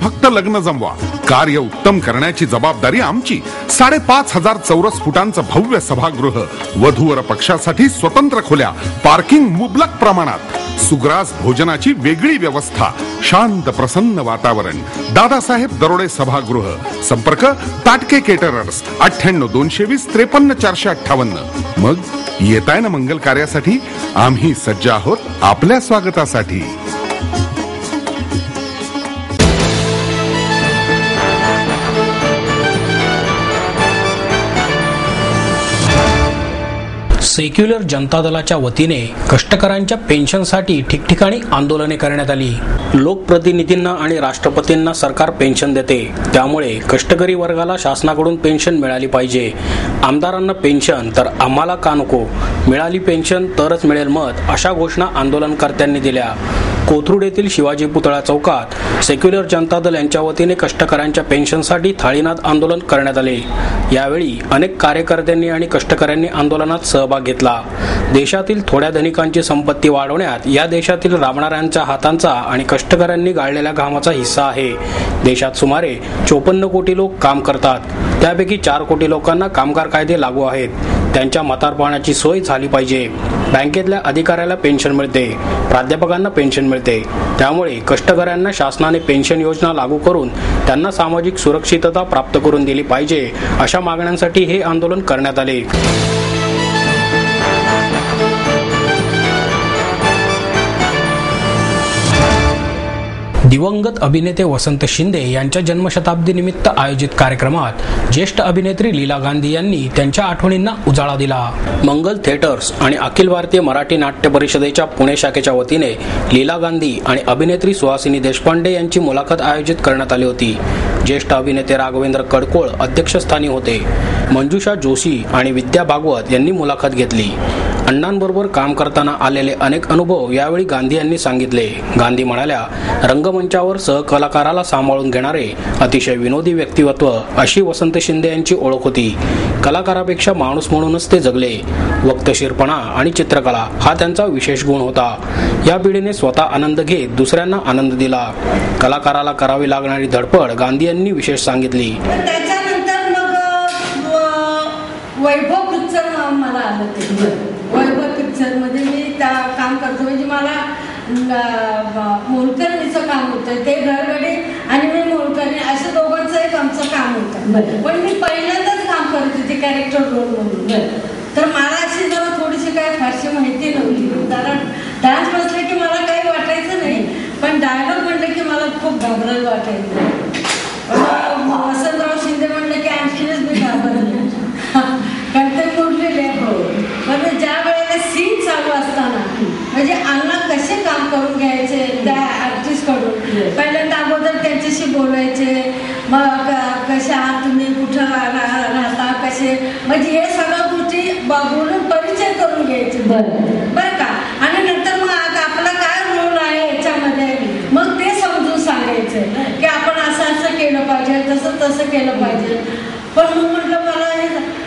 फक्त लग्न जमवा. कार्य उत्तम करण्याची जबाबदारी आमची. 5,500 चौरस फुटांचं भव्य सभागृह, वधूवर पक्षासाठी स्वतंत्र खोल्या, पार्किंग मुबलक प्रमाणात, सुग्रास भोजनाची वेगळी व्यवस्था, शांत प्रसन्न वातावरण. दादासाहेब दरोडे सभागृह. संपर्क ताटके केटरर्स 98 220 53 458. मग येताय ना मंगल कार्यासाठी? आम्ही सज्ज आहोत आपल्या स्वागतासाठी. सेक्युलर जनता दलाच्या वतीने कष्टकऱ्यांच्या पेन्शनसाठी ठिकठिकाणी आंदोलने करण्यात आली. लोकप्रतिनिधींना आणि राष्ट्रपतींना सरकार पेन्शन देते, त्यामुळे कष्टकरी वर्गाला शासनाकडून पेन्शन मिळाली पाहिजे. आमदारांना पेन्शन तर आम्हाला का नको? मिळाली पेन्शन तरच मिळेल मत, अशा घोषणा आंदोलनकर्त्यांनी दिल्या. कोथरूड येथील शिवाजी पुतळा चौकात सेक्युलर जनता दल यांच्या वतीने कष्टकऱ्यांच्या पेन्शनसाठी थाळीनाद आंदोलन करण्यात आले. यावेळी अनेक कार्यकर्त्यांनी आणि कष्टकऱ्यांनी आंदोलनात सहभाग घेतला. देशातील थोड्या धनिकांची संपत्ती वाढवण्यात या देशातील राबणाऱ्यांच्या हातांचा आणि कष्टकऱ्यांनी गाळलेल्या घामाचा हिस्सा आहे. देशात सुमारे 54 कोटी लोक काम करतात, त्यापैकी 4 कोटी लोकांना कामगार कायदे लागू आहेत. त्यांच्या म्हातारपणाची सोय झाली पाहिजे. बँकेतल्या अधिकाऱ्याला पेन्शन मिळते, प्राध्यापकांना पेन्शन मिळते, त्यामुळे कष्टकऱ्यांना शासनाने पेन्शन योजना लागू करून त्यांना सामाजिक सुरक्षितता प्राप्त करून दिली पाहिजे, अशा मागण्यांसाठी हे आंदोलन करण्यात आले. दिवंगत अभिनेते वसंत शिंदे यांच्या जन्मशताब्दी निमित्त आयोजित कार्यक्रमात ज्येष्ठ अभिनेत्री लीला गांधी यांनी त्यांच्या आठवणींना उजाळा दिला. मंगल थिएटर्स आणि अखिल भारतीय मराठी नाट्य परिषदेच्या पुणे शाखेच्या वतीने लीला गांधी आणि अभिनेत्री सुहासिनी देशपांडे यांची मुलाखत आयोजित करण्यात आली होती. ज्येष्ठ अभिनेते राघवेंद्र कडकोळ अध्यक्षस्थानी होते. मंजुषा जोशी आणि विद्या भागवत यांनी मुलाखत घेतली. अण्णांबरोबर काम करताना आलेले अनेक अनुभव यावेळी गांधी यांनी सांगितले. गांधी म्हणाल्या, रंगमंचावर सहकलाकाराला सांभाळून घेणारे अतिशय विनोदी व्यक्तिमत्व अशी वसंत शिंदे यांची ओळख होती. कलाकारापेक्षा माणूस म्हणूनच ते जगले. वक्तशीरपणा आणि चित्रकला हा त्यांचा विशेष गुण होता. या पिढीने स्वतः आनंद घेत दुसऱ्यांना आनंद दिला. कलाकाराला करावी लागणारी धडपड गांधी यांनी विशेष सांगितली. त्याच्यानंतर मग वैभव पिक्चर मला आलं. ते वैभव पिक्चर मध्ये मी काम करतो, म्हणजे मला मोलकरणीचं काम होतं. ते घरगडी आणि मी मोलकरणी असं दोघांचं एक आमचं काम होतं. पण मी पहिल्यांदाच काम करत होते कॅरेक्टर रोल म्हणून. तर मला अशी जरा थोडीशी काय फारशी माहिती नव्हती. कारण डान्स बसले की मला काही वाटायचं नाही, पण डायलॉग म्हणलं की मला खूप घाबरायला वाटायचं. वसंतराव शिंदे म्हणलं की आणखीनच मी घाबरले, कारण ते मोडलेले. पण ज्या वेळेला सीन चालू असताना म्हणजे अण्णा कसे काम करून घ्यायचे त्या आर्टिस्ट कडून, पहिल्यांदा अगोदर त्यांच्याशी बोलायचे, मग कशा तुम्ही कुठं राहता, कसे, म्हणजे हे सगळ्या गोष्टी बोलून परिचय करून घ्यायचे. बरं का. आणि नंतर मग आता आपला काय रोल आहे याच्यामध्ये, मग ते समजून सांगायचं की आपण असं असं केलं पाहिजे, तसं तसं केलं पाहिजे. पण मग म्हटलं मला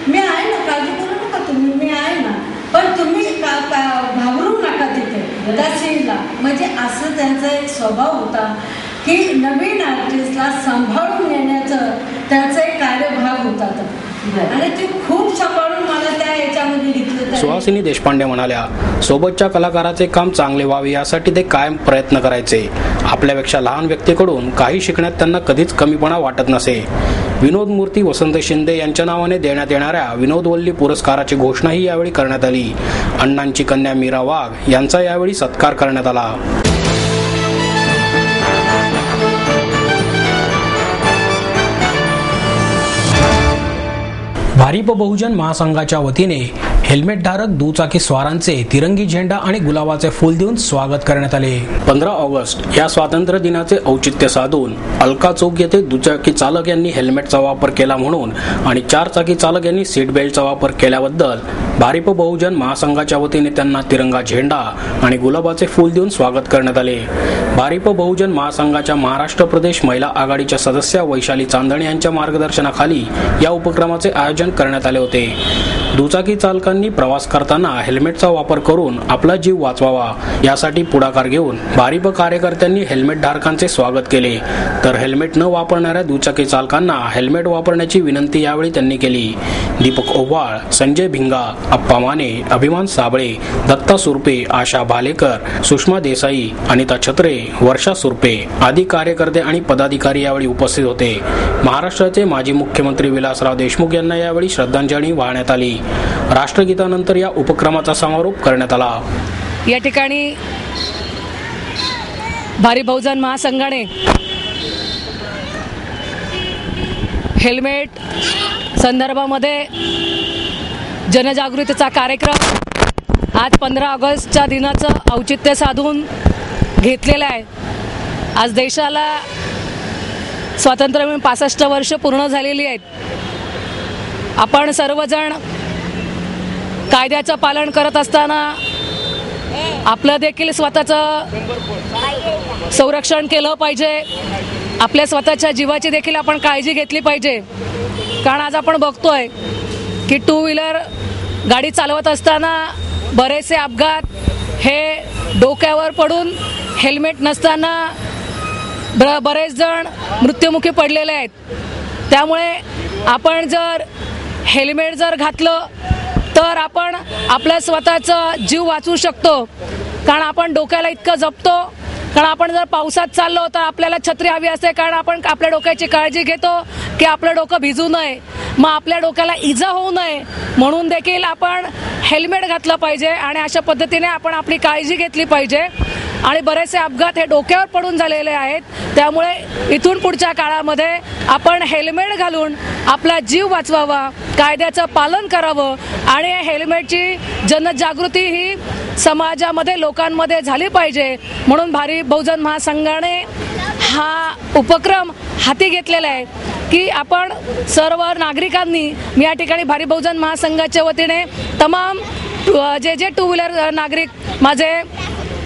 मी आहे ना, काळजी करू नका तुम्ही, मी आहे ना, पण तुम्ही घाबरू नका तिथे त्या सीनला. म्हणजे असं त्यांचा एक स्वभाव होता की नवीन आर्टिस्टला सांभाळून नेण्याचं त्यांचा एक कार्यभाग होता आणि ते खूप सांभाळून मला त्या याच्यामध्ये घेतलं. सुहासिनी देशपांडे म्हणाल्या, सोबतच्या कलाकाराचे काम चांगले व्हावे यासाठी ते कायम प्रयत्न करायचे. आपल्यापेक्षा लहान व्यक्तीकडून काही शिकण्यात त्यांना कधीच कमीपणा वाटत नसे. विनोद मूर्ती वसंत शिंदे यांच्या नावाने देण्यात येणाऱ्या विनोदवल्ली पुरस्काराची घोषणाही यावेळी करण्यात आली. अण्णांची कन्या मीरा वाघ यांचा यावेळी सत्कार करण्यात आला. भारिप बहुजन महासंघाच्या वतीने हेल्मेटधारक दुचाकी स्वारांचे तिरंगी झेंडा आणि गुलाबाचे फूल देऊन स्वागत करण्यात आले. 15 ऑगस्ट या स्वातंत्र्य दिनाचे औचित्य साधून अलका चौक येथे दुचाकी चालक यांनी हेल्मेटचा वापर केला म्हणून आणि 4 चाकी चालक यांनी सीट बेल्टचा वापर केल्याबद्दल भारिप बहुजन महासंघाच्या वतीने त्यांना तिरंगा झेंडा आणि गुलाबाचे फूल देऊन स्वागत करण्यात आले. भारिप बहुजन महासंघाच्या महाराष्ट्र प्रदेश महिला आघाडीच्या सदस्या वैशाली चांदणे यांच्या मार्गदर्शनाखाली या उपक्रमाचे आयोजन करण्यात आले होते. दुचाकी चालकांनी सर्वांनी प्रवास करताना हेल्मेटचा वापर करून आपला जीव वाचवावा यासाठी पुढाकार घेऊन भारिप कार्यकर्त्यांनी हेल्मेट धारकांचे स्वागत केले, तर हेल्मेट न वापरणाऱ्या दुचाकी चालकांना हेल्मेट वापरण्याची विनंती यावेळी त्यांनी केली. दीपक ओव्हाळ, संजय भिंगा, अप्पा माने, अभिमान साबळे, दत्ता सुरपे, आशा भालेकर, सुषमा देसाई, अनिता छत्रे, वर्षा सुरपे आदी कार्यकर्ते आणि पदाधिकारी यावेळी उपस्थित होते. महाराष्ट्राचे माजी मुख्यमंत्री विलासराव देशमुख यांना यावेळी श्रद्धांजली वाहण्यात आली. राष्ट्रगीतानंतर या उपक्रमाचा समारोप करण्यात आला. या ठिकाणी भारिप बहुजन महासंघाने हेल्मेट संदर्भामध्ये जनजागृतीचा कार्यक्रम आज 15 ऑगस्टच्या दिनाचं औचित्य साधून घेतलेला आहे. आज देशाला स्वातंत्र्य मिळून 65 वर्ष पूर्ण झालेली आहेत. आपण सर्वजण कायद्याचं पालन करत असताना आपलं देखील स्वतःचं संरक्षण केलं पाहिजे. आपल्या स्वतःच्या जीवाची देखील आपण काळजी घेतली पाहिजे. कारण आज आपण बघतोय की टू व्हीलर गाडी चालवत असताना बरेचसे अपघात हे डोक्यावर पडून हेल्मेट नसताना बरेच जण मृत्युमुखी पडलेले आहेत. त्यामुळे आपण जर हेल्मेट जर घातलं तर आपण आपल्या स्वतःचा जीव वाचवू शकतो. कारण आपण डोक्याला इतकं जपतो. कारण आपण जर पावसात चाललो तर आपल्याला छत्री हवी असते, कारण आपण आपल्या डोक्याची काळजी घेतो की आपलं डोकं भिजू नये, मग आपल्या डोक्याला इजा होऊ नये म्हणून देखील आपण हेल्मेट घातलं पाहिजे. आणि अशा पद्धतीने आपण आपली काळजी घेतली पाहिजे. आणि बरेचसे अपघात हे डोक्यावर पडून झालेले आहेत. त्यामुळे इथून पुढच्या काळामध्ये आपण हेल्मेट घालून आपला जीव वाचवावा, कायद्याचं पालन करावं आणि हेल्मेटची जनजागृती ही समाजामध्ये लोकांमध्ये झाली पाहिजे. म्हणून भारिप बहुजन महासंघाने हा उपक्रम हाती घेतलेला आहे की आपण सर्व नागरिकांनी, मी या ठिकाणी भारिप बहुजन महासंघाच्या वतीने तमाम जे टू व्हीलर नागरिक माझे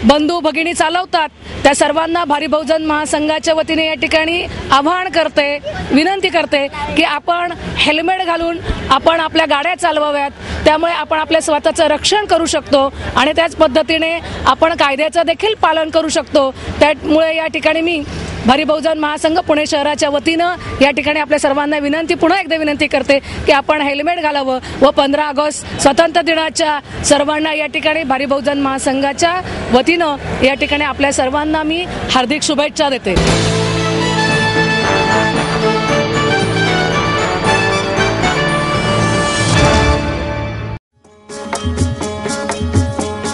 बंधू भगिनी चालवतात त्या सर्वांना भारिप बहुजन महासंघाच्या वतीने या ठिकाणी आवाहन करते, विनंती करते की आपण हेल्मेट घालून आपण आपल्या गाड्या चालवाव्यात. त्यामुळे आपण आपल्या स्वतःचं रक्षण करू शकतो आणि त्याच पद्धतीने आपण कायद्याचं देखील पालन करू शकतो. त्यामुळे या ठिकाणी मी भारिप बहुजन महासंघ पुणे शहराच्या वतीनं या ठिकाणी आपल्या सर्वांना पुन्हा एकदा विनंती करते की आपण हेल्मेट घालावं व 15 ऑगस्ट स्वातंत्र्य दिनाच्या सर्वांना या ठिकाणी भारिप बहुजन महासंघाच्या वतीनं या ठिकाणी आपल्या सर्वांना मी हार्दिक शुभेच्छा देते.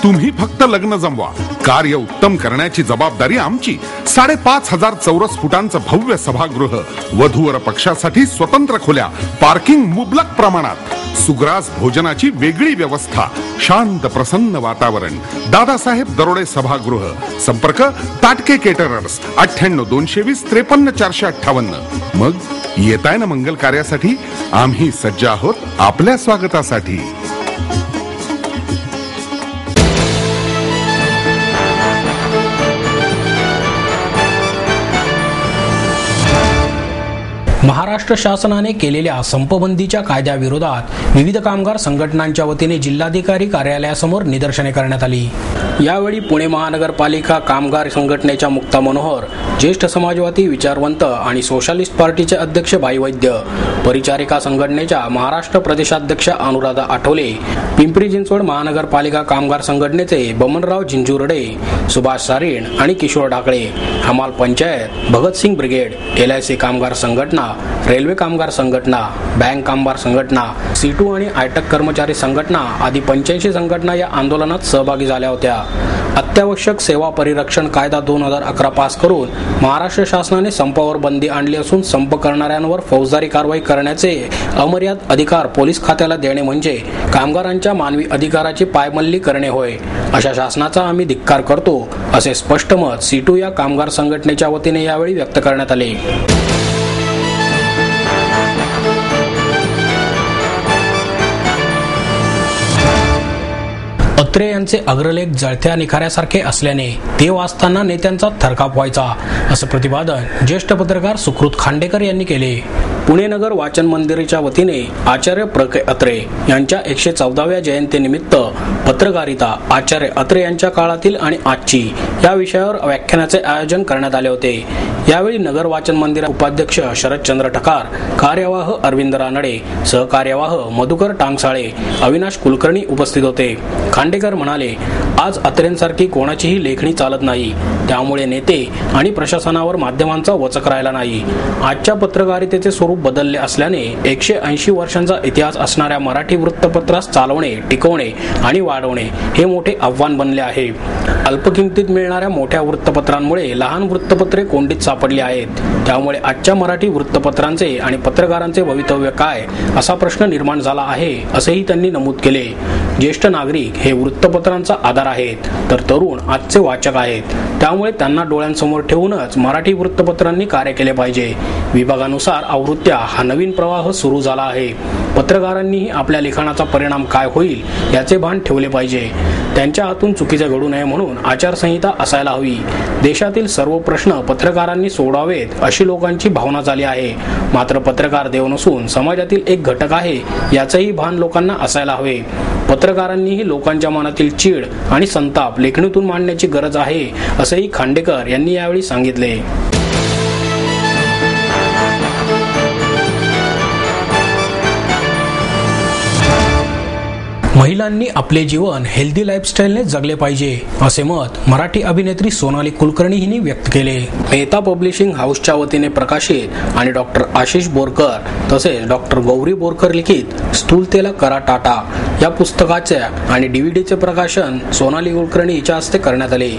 तुम्ही फक्त लग्न जमवा, कार्य उत्तम करण्याची जबाबदारी आमची. 5,500 चौरस फुटांचं भव्य सभागृह, वधूवर पक्षासाठी स्वतंत्र खोल्या, पार्किंग मुबलक प्रमाणात, सुग्रास भोजनाची वेगळी व्यवस्था, शांत प्रसन्न वातावरण. दादासाहेब दरोडे सभागृह. संपर्क ताटके केटरर्स 98 220 53 458. मग येताय ना मंगल कार्यासाठी? आम्ही सज्ज आहोत आपल्या स्वागतासाठी. महाराष्ट्र शासनाने केलेल्या संपबंदीच्या कायद्याविरोधात विविध कामगार संघटनांच्या वतीने जिल्हाधिकारी कार्यालयासमोर निदर्शने करण्यात आली. यावेळी पुणे महानगरपालिका कामगार संघटनेच्या मुक्ता मनोहर, ज्येष्ठ समाजवादी विचारवंत आणि सोशलिस्ट पार्टीचे अध्यक्ष भाई वैद्य, परिचारिका संघटनेच्या महाराष्ट्र प्रदेशाध्यक्ष अनुराधा आठवले, पिंपरी चिंचवड महानगरपालिका कामगार संघटनेचे बमनराव जिंजुर्डे, सुभाष सारीण आणि किशोर ढाकळे, हमाल पंचायत, भगतसिंग ब्रिगेड, LIC कामगार संघटना, रेल्वे कामगार संघटना, बँक कामगार संघटना, C2 आणि आयटक कर्मचारी संघटना आदी 85 संघटना या आंदोलनात सहभागी झाल्या होत्या. अत्यावश्यक सेवा परिरक्षण कायदा 2011 पास करून महाराष्ट्र शासनाने संपावर बंदी आणली असून संप करणाऱ्यांवर फौजदारी कारवाई करण्याचे अमर्याद अधिकार पोलीस खात्याला देणे म्हणजे कामगारांच्या मानवी अधिकाराची पायमल्ली करणे होय. अशा शासनाचा आम्ही धिक्कार करतो, असे स्पष्ट मत C2 या कामगार संघटनेच्या वतीने यावेळी व्यक्त करण्यात आले. अत्रे यांचे अग्रलेख जळत्या निखाऱ्यासारखे असल्याने ते वाचताना नेत्यांचा थरकाप व्हायचा, असं प्रतिपादन ज्येष्ठ पत्रकार सुकृत खांडेकर यांनी केले. पुणे नगर वाचन मंदिराच्या वतीने आचार्य प्र.के. अत्रे यांच्या 114व्या जयंतीनिमित्त पत्रकारिता आचार्य अत्रे यांच्या काळातील आणि आजची या विषयावर व्याख्यानाचे आयोजन करण्यात आले होते। यावेळी नगर वाचन मंदिर उपाध्यक्ष शरदचंद्र ठकार, कार्यवाह अरविंद रानडे, सहकार्यवाह मधुकर टांगसाळे, अविनाश कुलकर्णी उपस्थित होते। खांडेकर म्हणाले, आज अत्रेंसारखी कोणाचीही लेखणी चालत नाही, त्यामुळे नेते आणि प्रशासनावर माध्यमांचा वचक राहिला नाही। आजच्या पत्रकारितेचे स्वरूप बदलले असल्याने 180 वर्षांचा इतिहास असणाऱ्या मराठी वृत्तपत्रास चालवणे, टिकवणे आणि वाढवणे हे मोठे आव्हान बनले आहे। अल्प किमतीत मिळणाऱ्या मोठ्या वृत्तपत्रांमुळे लहान वृत्तपत्रे कोंडीत सापडली आहेत, त्यामुळे आजच्या मराठी वृत्तपत्रांचे आणि पत्रकारांचे भवितव्य काय असा प्रश्न निर्माण झाला आहे, असेही त्यांनी नमूद केले। ज्येष्ठ नागरिक हे वृत्तपत्रांचा आधार आहेत, तर तरुण आजचे वाचक आहेत, त्यामुळे त्यांना डोळ्यांसमोर ठेवूनच मराठी वृत्तपत्रांनी कार्य केले पाहिजे। विभागानुसार आवृत्त्या हा नवीन प्रवाह सुरू झाला आहे। पत्रकारांनीही आपल्या लिखाणाचा परिणाम काय होईल याचे भान ठेवले पाहिजे। त्यांच्या हातून चुकीचे घडू नये म्हणून आचारसंहिता असायला हवी। देशातील सर्व प्रश्न पत्रकारांनी सोडवावेत अशी लोकांची भावना झाली आहे। मात्र पत्रकार देव नसून समाजातील एक घटक आहे याचेही भान लोकांना असायला हवे। पत्रकारांनीही लोकांच्या मनातील चीड आणि संताप लेखणीतून मांडण्याची गरज आहे, असेही खांडेकर यांनी यावेळी सांगितले। महिलांनी आपले जीवन हेल्दी लाईफस्टाईलने जगले पाहिजे, असे मत मराठी अभिनेत्री सोनाली कुलकर्णी हिने व्यक्त केले। मेहता पब्लिशिंग हाऊसच्या वतीने प्रकाशित आणि डॉक्टर आशिष बोरकर तसेच डॉक्टर गौरी बोरकर लिखित स्थूलतेला करा टाटा या पुस्तकाचे आणि DVDचे प्रकाशन सोनाली कुलकर्णी हिच्या हस्ते करण्यात आले।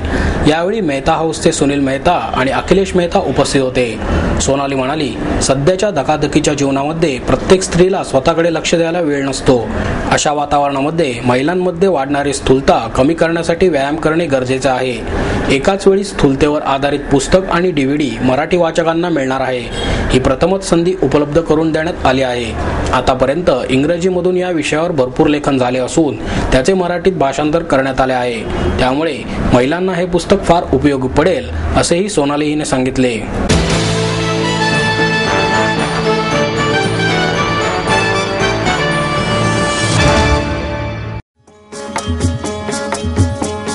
यावेळी मेहता हाऊसचे सुनील मेहता आणि अखिलेश मेहता उपस्थित होते। सोनाली म्हणाली, सध्याच्या धकाधकीच्या जीवनामध्ये प्रत्येक स्त्रीला स्वतःकडे लक्ष द्यायला वेळ नसतो। अशा वातावरणामध्ये महिलांमध्ये वाढणारी स्थूलता कमी करण्यासाठी व्यायाम करणे गरजेचे आहे। एकाच वेळी स्थूलतेवर आधारित पुस्तक आणि DVD मराठी वाचकांना मिळणार आहे। ही प्रथमच संधी उपलब्ध करून देण्यात आली आहे। आतापर्यंत इंग्रजीमधून या विषयावर भरपूर लेखन झाले असून त्याचे मराठीत भाषांतर करण्यात आले आहे, त्यामुळे महिलांना हे पुस्तक फार उपयोगी पडेल, असेही सोनाली हिने सांगितले।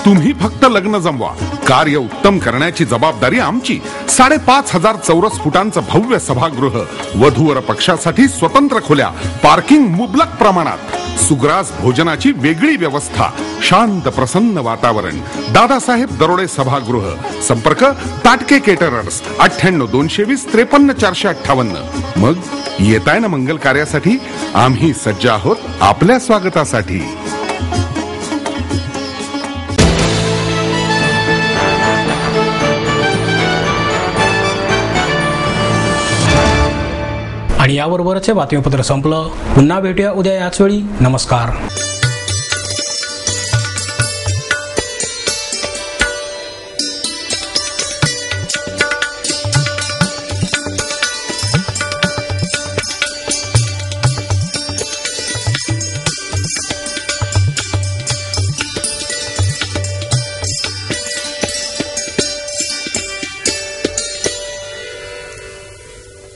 तुम्ही फक्त लग्न जमवा, कार्य उत्तम करण्याची जबाबदारी आमची। 5,500 चौरस फुटांचं भव्य सभागृह, वधूवर पक्षासाठी स्वतंत्र खोल्या, पार्किंग मुबलक प्रमाणात, सुग्रास भोजनाची वेगळी व्यवस्था, शांत प्रसन्न वातावरण, दादासाहेब दरोडे सभागृह। संपर्क ताटके केटरर्स 98 220 53 458। मग येताय ना मंगल कार्यासाठी? आम्ही सज्ज आहोत आपल्या स्वागतासाठी। आणि याबरोबरच हे बातमीपत्र संपलं। पुन्हा भेटूया उद्या याच वेळी। नमस्कार।